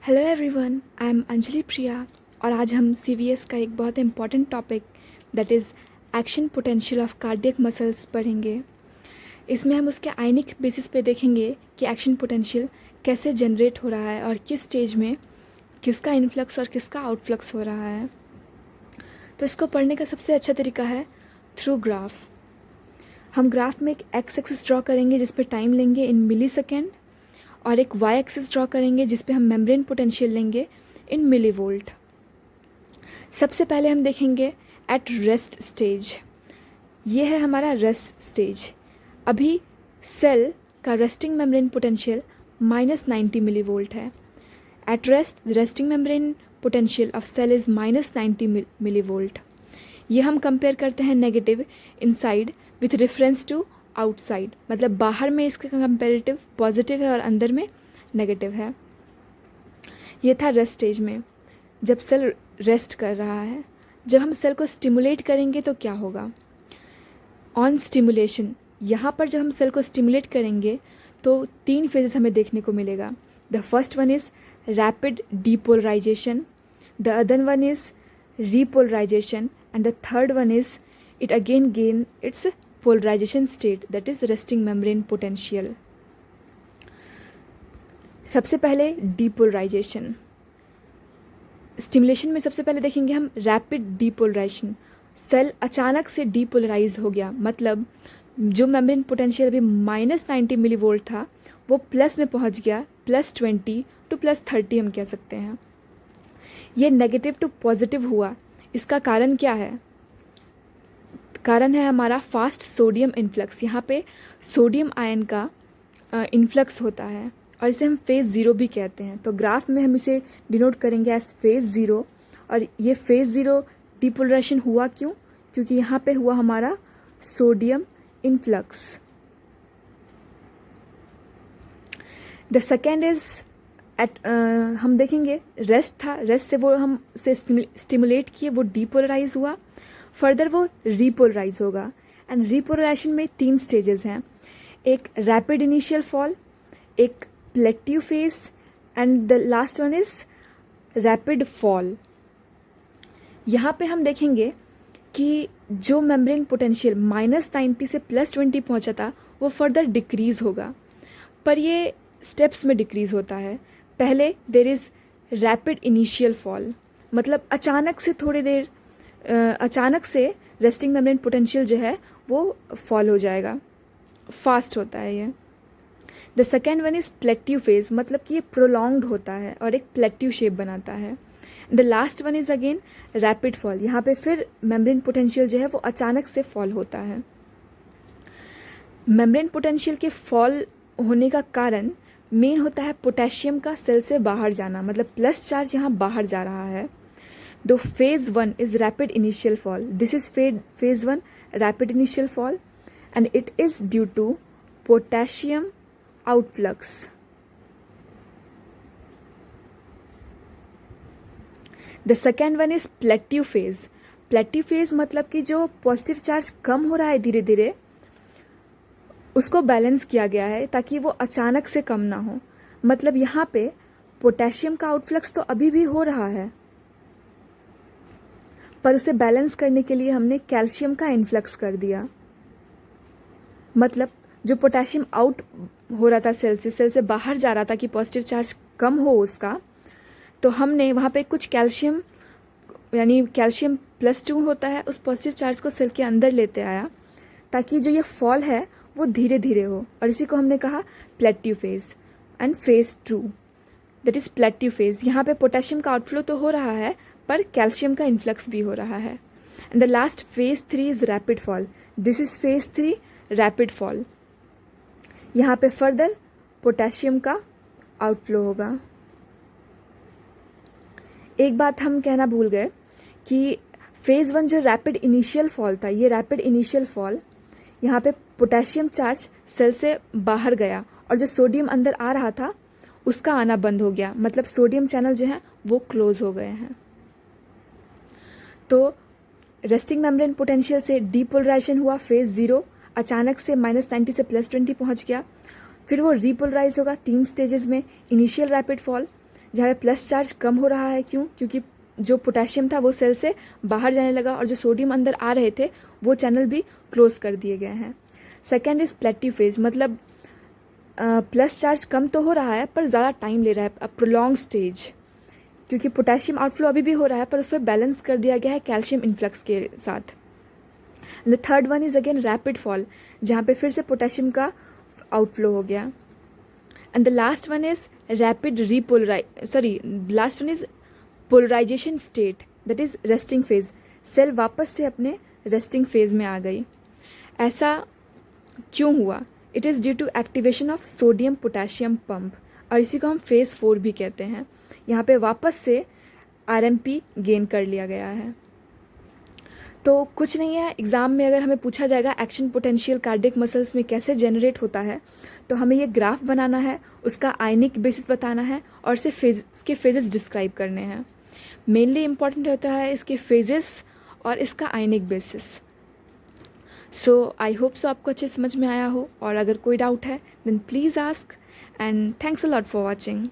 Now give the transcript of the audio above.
Hello everyone, I am Anjali Priya और आज हम सीवीएस का एक बहुत important topic that is action potential of cardiac muscles पढ़ेंगे। इसमें हम उसके आयनिक बेसिस पे देखेंगे कि एक्शन पोटेंशियल कैसे जनरेट हो रहा है और किस स्टेज में किसका इनफ्लक्स और किसका आउटफ्लक्स हो रहा है। तो इसको पढ़ने का सबसे अच्छा तरीका है थ्रू ग्राफ। हम ग्राफ में एक एक्स एक्सिस ड्रॉ करेंगे जिस पे टाइम लेंगे इन मिली सेकेंड, और एक वाई एक्सिस ड्रॉ करेंगे जिस पे हम मेम्ब्रेन पोटेंशियल लेंगे इन मिली वोल्ट। सबसे पहले हम देखेंगे एट रेस्ट स्टेज। ये है हमारा रेस्ट स्टेज। अभी सेल का resting membrane potential -90 millivolt है। At rest resting membrane potential of cell is -90 millivolt. ये हम कंपेयर करते हैं negative inside with reference to outside, मतलब बाहर में इसका कंपेरेटिव पॉजिटिव है और अंदर में नेगेटिव है। ये था रेस्ट स्टेज में, जब सेल रेस्ट कर रहा है। जब हम सेल को स्टिमुलेट करेंगे तो क्या होगा? ऑन स्टिमुलेशन, यहाँ पर जब हम सेल को स्टिमुलेट करेंगे तो 3 फेजेस हमें देखने को मिलेगा। The first one is rapid depolarisation, the other one is repolarisation, and the third one is it again gain its polarization state, that is resting membrane potential. सबसे पहले depolarization. स्टिमुलेशन में सबसे पहले देखेंगे हम रैपिड डीपोलराइजेशन। सेल अचानक से depolarise हो गया, मतलब जो मेम्ब्रेन पोटेंशियल अभी -90 मिली वोल्ट था वो प्लस में पहुंच गया, +20 टू +30 हम कह सकते हैं। ये नेगेटिव टू पॉजिटिव हुआ। इसका कारण क्या है? कारण है हमारा फास्ट सोडियम इन्फ्लक्स। यहाँ पे सोडियम आयन का इन्फ्लक्स होता है और इसे हम फेज़ ज़ीरो भी कहते हैं। तो ग्राफ में हम इसे डिनोट करेंगे एज फेज़ ज़ीरो। और ये फेज़ ज़ीरो डिपोलराइजेशन हुआ क्यों? क्योंकि यहाँ पे हुआ हमारा sodium influx. The second is at हम देखेंगे रेस्ट था, रेस्ट से वो हम से स्टिमुलेट किए, वो डीपोलराइज हुआ। फर्दर वो रीपोलराइज होगा। एंड रीपोलराइजेशन में 3 स्टेजेस हैं, एक रैपिड इनिशियल फॉल, एक plateau phase, and the last one is rapid fall. यहाँ पे हम देखेंगे कि जो मेम्ब्रेन पोटेंशियल -90 से +20 पहुँचा था वो फर्दर डिक्रीज होगा, पर ये स्टेप्स में डिक्रीज होता है। पहले there is rapid initial fall, मतलब अचानक से रेस्टिंग मेम्ब्रेन पोटेंशियल जो है वो फॉल हो जाएगा, फास्ट होता है ये। The second one is plateau phase, मतलब कि ये प्रोलॉन्ग्ड होता है और एक प्लेट्यू शेप बनाता है। The last one is again rapid fall, यहाँ पे फिर मेम्ब्रेन पोटेंशियल जो है वो अचानक से फॉल होता है। मेम्ब्रेन पोटेंशियल के फॉल होने का कारण मेन होता है पोटेशियम का सेल से बाहर जाना, मतलब प्लस चार्ज यहाँ बाहर जा रहा है। दो phase 1 is rapid initial fall. This is phase 1 rapid initial fall, and it is due to potassium outflux. The second one is plateau phase. Plateau phase मतलब कि जो पॉजिटिव चार्ज कम हो रहा है धीरे धीरे, उसको बैलेंस किया गया है ताकि वो अचानक से कम ना हो। मतलब यहाँ पे पोटेशियम का आउटफ्लक्स तो अभी भी हो रहा है, पर उसे बैलेंस करने के लिए हमने कैल्शियम का इन्फ्लक्स कर दिया। मतलब जो पोटेशियम आउट हो रहा था सेल से बाहर जा रहा था कि पॉजिटिव चार्ज कम हो उसका, तो हमने वहाँ पे कुछ कैल्शियम, यानी कैल्शियम +2 होता है, उस पॉजिटिव चार्ज को सेल के अंदर लेते आया ताकि जो ये फॉल है वो धीरे धीरे हो। और इसी को हमने कहा plateau phase. And phase 2 that is plateau phase. यहाँ पे पोटेशियम का आउटफ्लो तो हो रहा है पर कैल्शियम का इन्फ्लक्स भी हो रहा है। And the last phase 3 is rapid fall. This is phase 3 rapid fall. यहाँ पे फर्दर पोटेशियम का आउटफ्लो होगा। एक बात हम कहना भूल गए कि फेज 1 जो रैपिड इनिशियल फॉल था, ये रैपिड इनिशियल फॉल यहाँ पे पोटेशियम चार्ज सेल से बाहर गया और जो सोडियम अंदर आ रहा था उसका आना बंद हो गया, मतलब सोडियम चैनल जो है वो क्लोज हो गए हैं। तो रेस्टिंग मेम्ब्रेन पोटेंशियल से डीपोलराइजेशन हुआ फेज 0, अचानक से -90 से +20 पहुंच गया। फिर वो रीपोलराइज होगा 3 स्टेजेस में, इनिशियल रैपिड फॉल, जहाँ पे प्लस चार्ज कम हो रहा है, क्यों? क्योंकि जो पोटेशियम था वो सेल से बाहर जाने लगा और जो सोडियम अंदर आ रहे थे वो चैनल भी क्लोज कर दिए गए हैं। सेकेंड इज़ प्लेटिव फेज, मतलब प्लस चार्ज कम तो हो रहा है पर ज़्यादा टाइम ले रहा है, प्रोलॉन्ग स्टेज, क्योंकि पोटेशियम आउटफ्लो अभी भी हो रहा है पर उसको बैलेंस कर दिया गया है कैल्शियम इन्फ्लक्स के साथ। The third one is again rapid fall, जहाँ पे फिर से पोटेशियम का आउटफ्लो हो गया। And the last one is rapid last one is polarisation state, that is resting phase. Cell वापस से अपने रेस्टिंग फेज में आ गई। ऐसा क्यों हुआ? It is due to activation of sodium potassium pump, और इसी को हम फेज़ 4 भी कहते हैं। यहाँ पे वापस से आरएमपी गेन कर लिया गया है। तो कुछ नहीं है, एग्ज़ाम में अगर हमें पूछा जाएगा एक्शन पोटेंशियल कार्डियक मसल्स में कैसे जनरेट होता है, तो हमें ये ग्राफ बनाना है, उसका आयनिक बेसिस बताना है और इसके फेजेस डिस्क्राइब करने हैं। मेनली इम्पॉर्टेंट होता है इसके फेजेस और इसका आयनिक basis. So I hope so आपको अच्छे समझ में आया हो, और अगर कोई डाउट है then please ask, and thanks a lot for watching.